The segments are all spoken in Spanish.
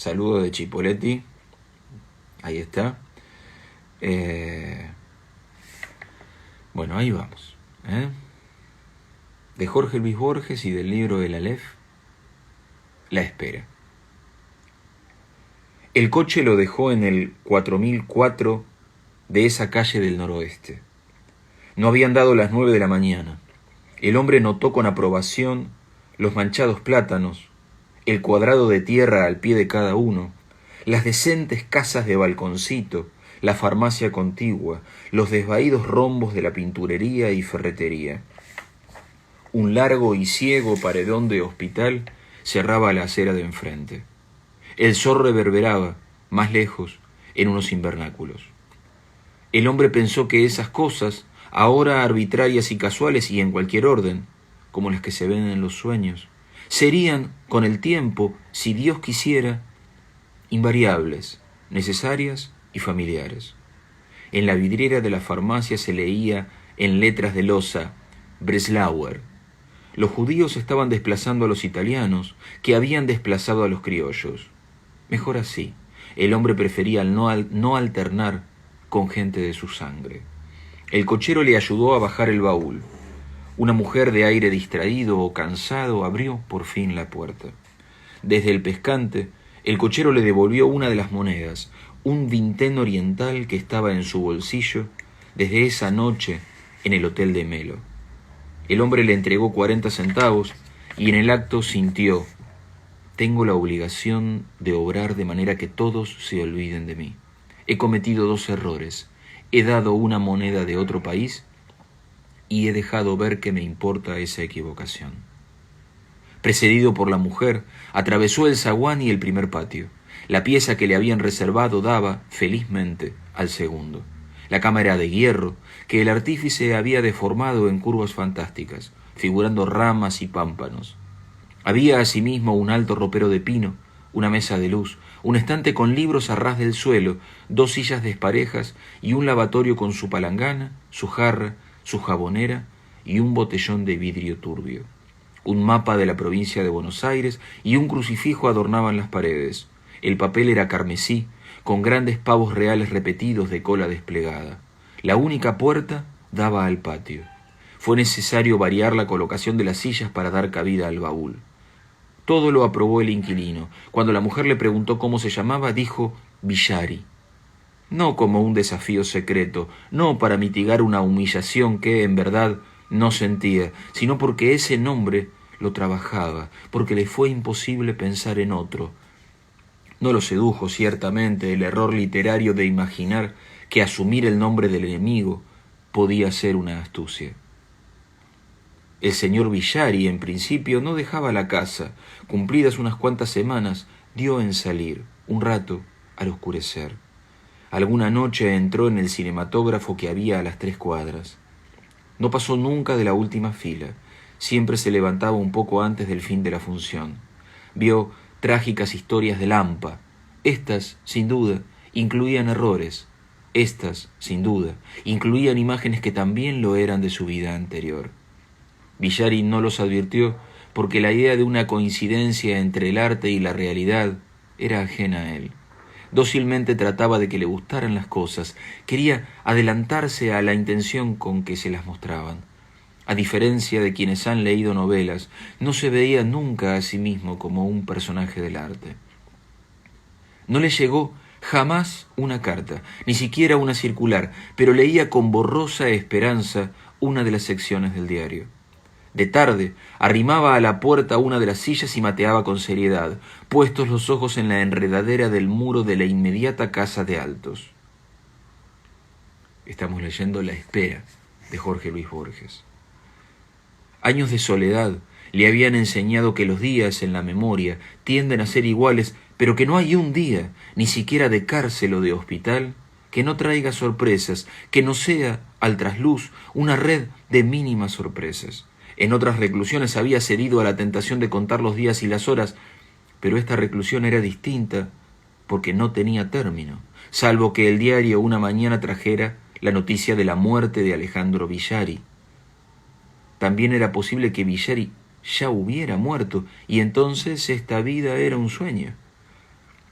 Saludo de Chipoletti. Ahí está. Bueno, ahí vamos. De Jorge Luis Borges y del libro El Aleph, La espera. El coche lo dejó en el 4004 de esa calle del noroeste. No habían dado las 9 de la mañana. El hombre notó con aprobación los manchados plátanos, el cuadrado de tierra al pie de cada uno, las decentes casas de balconcito, la farmacia contigua, los desvaídos rombos de la pinturería y ferretería. Un largo y ciego paredón de hospital cerraba la acera de enfrente. El sol reverberaba, más lejos, en unos invernáculos. El hombre pensó que esas cosas, ahora arbitrarias y casuales y en cualquier orden, como las que se ven en los sueños, serían, con el tiempo, si Dios quisiera, invariables, necesarias y familiares. En la vidriera de la farmacia se leía en letras de loza Breslauer. Los judíos estaban desplazando a los italianos, que habían desplazado a los criollos. Mejor así. El hombre prefería no alternar con gente de su sangre. El cochero le ayudó a bajar el baúl. Una mujer de aire distraído o cansado abrió por fin la puerta. Desde el pescante, el cochero le devolvió una de las monedas, un vintén oriental que estaba en su bolsillo desde esa noche en el hotel de Melo. El hombre le entregó 40 centavos y en el acto sintió: tengo la obligación de obrar de manera que todos se olviden de mí. He cometido 2 errores. He dado una moneda de otro país y he dejado ver que me importa esa equivocación. Precedido por la mujer, atravesó el zaguán y el primer patio. La pieza que le habían reservado daba, felizmente, al segundo. La cama era de hierro, que el artífice había deformado en curvas fantásticas, figurando ramas y pámpanos. Había asimismo un alto ropero de pino, una mesa de luz, un estante con libros a ras del suelo, 2 sillas desparejas y un lavatorio con su palangana, su jarra, su jabonera y un botellón de vidrio turbio. Un mapa de la provincia de Buenos Aires y un crucifijo adornaban las paredes. El papel era carmesí, con grandes pavos reales repetidos de cola desplegada. La única puerta daba al patio. Fue necesario variar la colocación de las sillas para dar cabida al baúl. Todo lo aprobó el inquilino. Cuando la mujer le preguntó cómo se llamaba, dijo Villari. No como un desafío secreto, no para mitigar una humillación que, en verdad, no sentía, sino porque ese nombre lo trabajaba, porque le fue imposible pensar en otro. No lo sedujo, ciertamente, el error literario de imaginar que asumir el nombre del enemigo podía ser una astucia. El señor Villari, en principio, no dejaba la casa. Cumplidas unas cuantas semanas, dio en salir, un rato, al oscurecer. Alguna noche entró en el cinematógrafo que había a las 3 cuadras. No pasó nunca de la última fila. Siempre se levantaba un poco antes del fin de la función. Vio trágicas historias de Lampa. Estas, sin duda, incluían errores. Estas, sin duda, incluían imágenes que también lo eran de su vida anterior. Villari no los advirtió porque la idea de una coincidencia entre el arte y la realidad era ajena a él. Dócilmente trataba de que le gustaran las cosas, quería adelantarse a la intención con que se las mostraban. A diferencia de quienes han leído novelas, no se veía nunca a sí mismo como un personaje del arte. No le llegó jamás una carta, ni siquiera una circular, pero leía con borrosa esperanza una de las secciones del diario. De tarde, arrimaba a la puerta una de las sillas y mateaba con seriedad, puestos los ojos en la enredadera del muro de la inmediata casa de Altos. Estamos leyendo La espera, de Jorge Luis Borges. Años de soledad le habían enseñado que los días en la memoria tienden a ser iguales, pero que no hay un día, ni siquiera de cárcel o de hospital, que no traiga sorpresas, que no sea, al trasluz, una red de mínimas sorpresas. En otras reclusiones había cedido a la tentación de contar los días y las horas, pero esta reclusión era distinta porque no tenía término, salvo que el diario una mañana trajera la noticia de la muerte de Alejandro Villari. También era posible que Villari ya hubiera muerto y entonces esta vida era un sueño.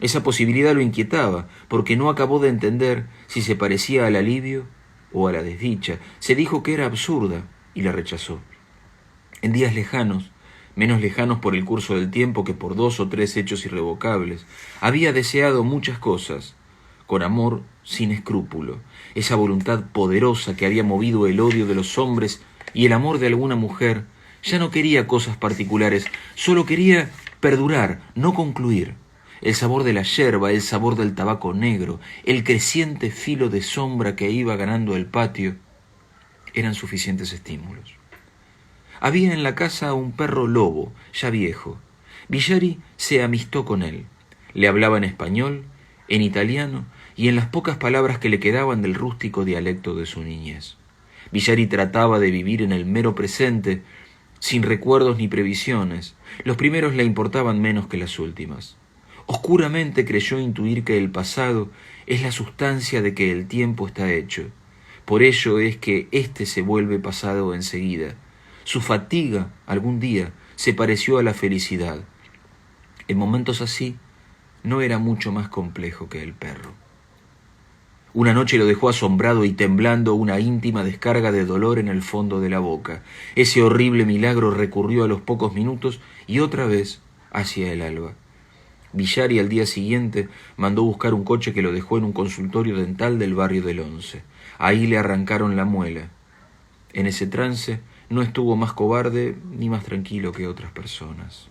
Esa posibilidad lo inquietaba, porque no acabó de entender si se parecía al alivio o a la desdicha. Se dijo que era absurda y la rechazó. En días lejanos, menos lejanos por el curso del tiempo que por 2 o 3 hechos irrevocables, había deseado muchas cosas, con amor sin escrúpulo, esa voluntad poderosa que había movido el odio de los hombres y el amor de alguna mujer. Ya no quería cosas particulares, solo quería perdurar, no concluir. El sabor de la yerba, el sabor del tabaco negro, el creciente filo de sombra que iba ganando el patio, eran suficientes estímulos. Había en la casa un perro lobo, ya viejo. Villari se amistó con él. Le hablaba en español, en italiano y en las pocas palabras que le quedaban del rústico dialecto de su niñez. Villari trataba de vivir en el mero presente, sin recuerdos ni previsiones. Los primeros le importaban menos que las últimas. Oscuramente creyó intuir que el pasado es la sustancia de que el tiempo está hecho. Por ello es que éste se vuelve pasado enseguida. Su fatiga, algún día, se pareció a la felicidad. En momentos así, no era mucho más complejo que el perro. Una noche lo dejó asombrado y temblando una íntima descarga de dolor en el fondo de la boca. Ese horrible milagro recurrió a los pocos minutos y otra vez hacia el alba. Villari al día siguiente mandó buscar un coche que lo dejó en un consultorio dental del barrio del Once. Ahí le arrancaron la muela. En ese trance no estuvo más cobarde ni más tranquilo que otras personas.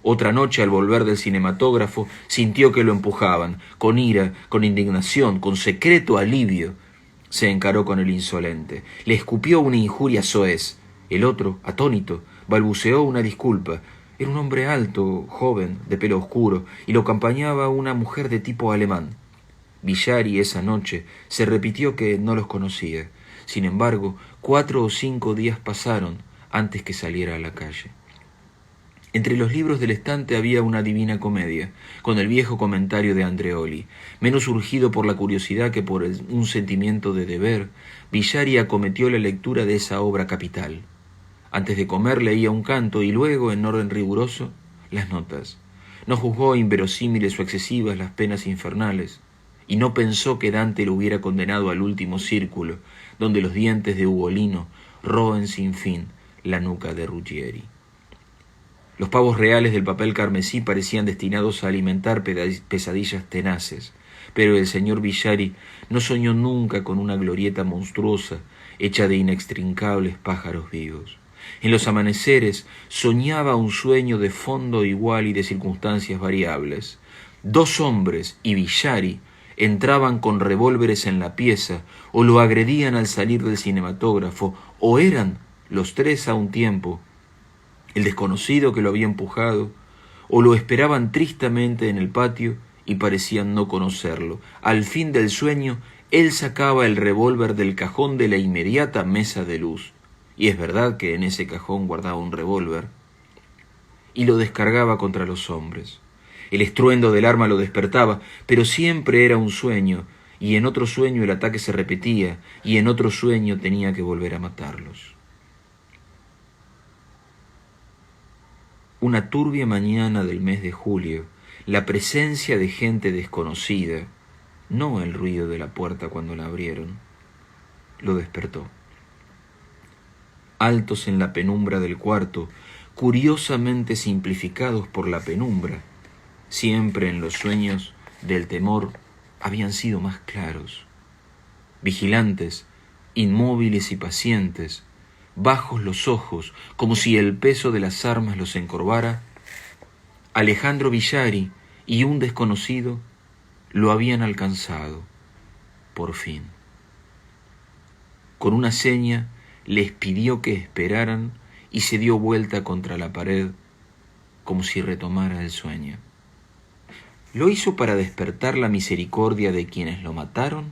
Otra noche, al volver del cinematógrafo, sintió que lo empujaban. Con ira, con indignación, con secreto alivio, se encaró con el insolente. Le escupió una injuria soez. El otro, atónito, balbuceó una disculpa. Era un hombre alto, joven, de pelo oscuro, y lo acompañaba una mujer de tipo alemán. Villari esa noche se repitió que no los conocía. Sin embargo, 4 o 5 días pasaron antes que saliera a la calle. Entre los libros del estante había una Divina Comedia, con el viejo comentario de Andreoli. Menos urgido por la curiosidad que por un sentimiento de deber, Villari acometió la lectura de esa obra capital. Antes de comer leía un canto y luego, en orden riguroso, las notas. No juzgó inverosímiles o excesivas las penas infernales, y no pensó que Dante lo hubiera condenado al último círculo, donde los dientes de Ugolino roen sin fin la nuca de Ruggieri. Los pavos reales del papel carmesí parecían destinados a alimentar pesadillas tenaces, pero el señor Villari no soñó nunca con una glorieta monstruosa hecha de inextricables pájaros vivos. En los amaneceres soñaba un sueño de fondo igual y de circunstancias variables. 2 hombres y Villari entraban con revólveres en la pieza, o lo agredían al salir del cinematógrafo, o eran los 3 a un tiempo el desconocido que lo había empujado, o lo esperaban tristamente en el patio y parecían no conocerlo. Al fin del sueño, él sacaba el revólver del cajón de la inmediata mesa de luz, y es verdad que en ese cajón guardaba un revólver, y lo descargaba contra los hombres. El estruendo del arma lo despertaba, pero siempre era un sueño, y en otro sueño el ataque se repetía, y en otro sueño tenía que volver a matarlos. Una turbia mañana del mes de julio, la presencia de gente desconocida, no el ruido de la puerta cuando la abrieron, lo despertó. Altos en la penumbra del cuarto, curiosamente simplificados por la penumbra, siempre en los sueños del temor habían sido más claros. Vigilantes, inmóviles y pacientes, bajos los ojos, como si el peso de las armas los encorvara, Alejandro Villari y un desconocido lo habían alcanzado, por fin. Con una seña les pidió que esperaran y se dio vuelta contra la pared, como si retomara el sueño. ¿Lo hizo para despertar la misericordia de quienes lo mataron?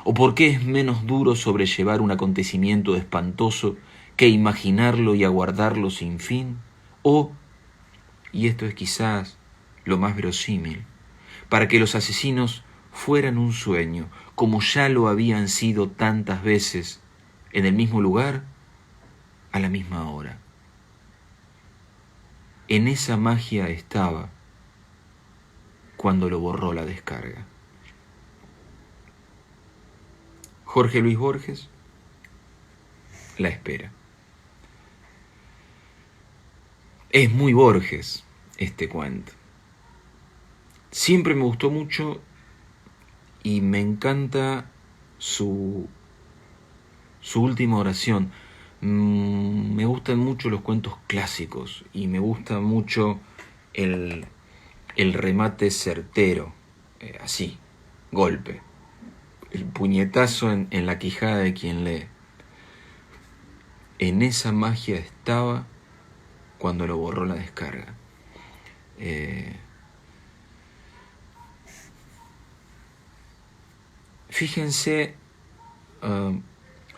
¿O porque es menos duro sobrellevar un acontecimiento espantoso que imaginarlo y aguardarlo sin fin? O, y esto es quizás lo más verosímil, para que los asesinos fueran un sueño, como ya lo habían sido tantas veces, en el mismo lugar, a la misma hora. En esa magia estaba, cuando lo borró la descarga. Jorge Luis Borges, La espera. Es muy Borges este cuento. Siempre me gustó mucho y me encanta su última oración. Me gustan mucho los cuentos clásicos y me gusta mucho el remate certero, así, golpe, el puñetazo en la quijada de quien lee. En esa magia estaba cuando lo borró la descarga. Fíjense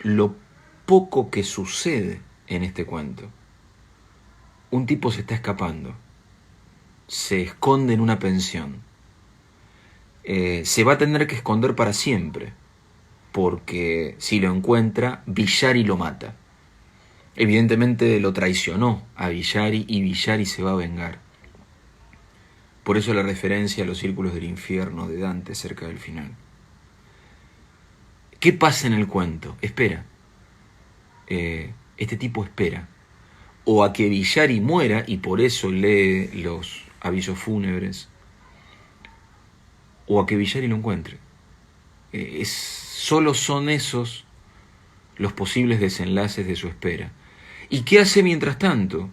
lo poco que sucede en este cuento. Un tipo se está escapando, se esconde en una pensión, se va a tener que esconder para siempre, porque si lo encuentra, Villari lo mata. Evidentemente lo traicionó a Villari y Villari se va a vengar. Por eso la referencia a los círculos del infierno de Dante cerca del final. ¿Qué pasa en el cuento? Espera. Este tipo espera. O a que Villari muera y por eso lee los avisos fúnebres, o a que Villari lo encuentre. Solo son esos los posibles desenlaces de su espera. ¿Y qué hace mientras tanto?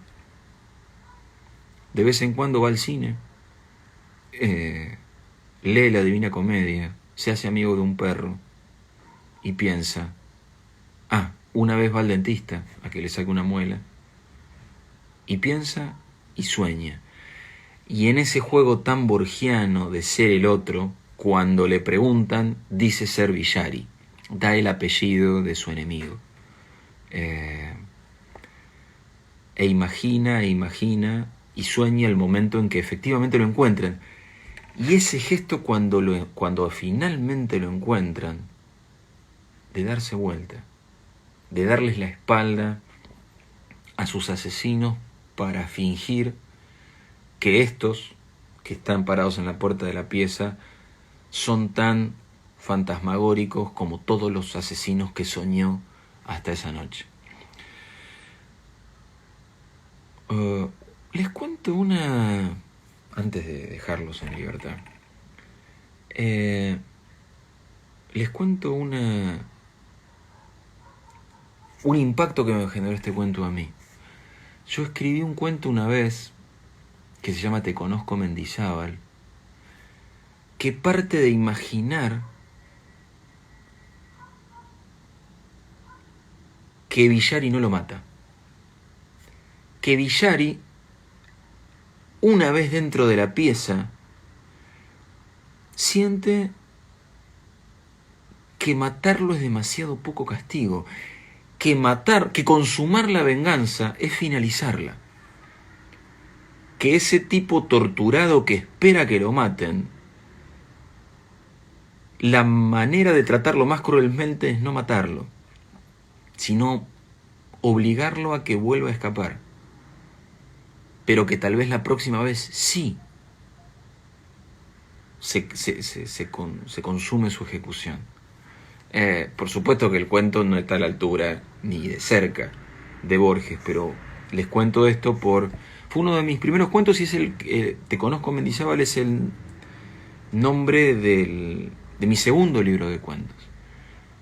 De vez en cuando va al cine, lee la Divina Comedia, se hace amigo de un perro y piensa, una vez va al dentista a que le saque una muela, y piensa y sueña. Y en ese juego tan borgiano de ser el otro, cuando le preguntan, dice ser Villari, da el apellido de su enemigo. Imagina y sueña el momento en que efectivamente lo encuentran. Y ese gesto cuando finalmente lo encuentran, de darse vuelta, de darles la espalda a sus asesinos para fingir que estos que están parados en la puerta de la pieza son tan fantasmagóricos como todos los asesinos que soñó hasta esa noche. Les cuento una, antes de dejarlos en libertad, les cuento un impacto que me generó este cuento a mí. Yo escribí un cuento una vez que se llama Te conozco Mendizábal, que parte de imaginar que Villari no lo mata. Que Villari, una vez dentro de la pieza, siente que matarlo es demasiado poco castigo, que consumar la venganza es finalizarla, que ese tipo torturado que espera que lo maten, la manera de tratarlo más cruelmente es no matarlo, sino obligarlo a que vuelva a escapar, pero que tal vez la próxima vez sí se consume su ejecución. Por supuesto que el cuento no está a la altura ni de cerca de Borges, pero les cuento esto fue uno de mis primeros cuentos y es Te conozco Mendizábal, es el nombre de mi segundo libro de cuentos.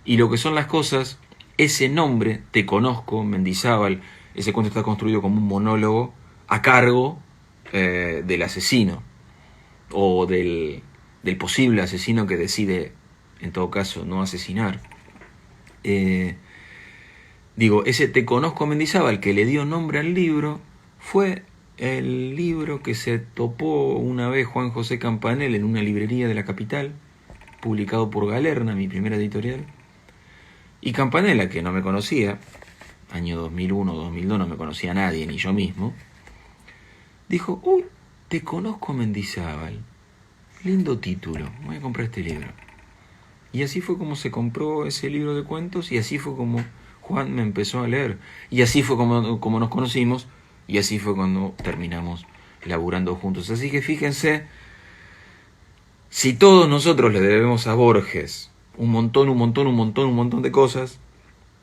Y lo que son las cosas, ese nombre, Te conozco Mendizábal, ese cuento está construido como un monólogo a cargo del asesino o del posible asesino que decide, en todo caso, no asesinar. Ese Te conozco Mendizábal que le dio nombre al libro fue el libro que se topó una vez Juan José Campanella en una librería de la capital, publicado por Galerna, mi primera editorial. Y Campanella, que no me conocía, año 2001, 2002, no me conocía nadie, ni yo mismo, dijo, Te conozco Mendizábal, lindo título, voy a comprar este libro. Y así fue como se compró ese libro de cuentos, y así fue como Juan me empezó a leer, y así fue como nos conocimos, y así fue cuando terminamos laburando juntos. Así que fíjense Si todos nosotros le debemos a Borges un montón de cosas,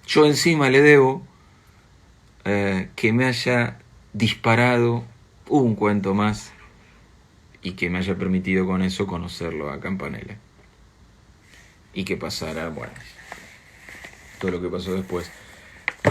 yo encima le debo que me haya disparado un cuento más y que me haya permitido con eso conocerlo a Campanella. Y que pasara, bueno, todo lo que pasó después.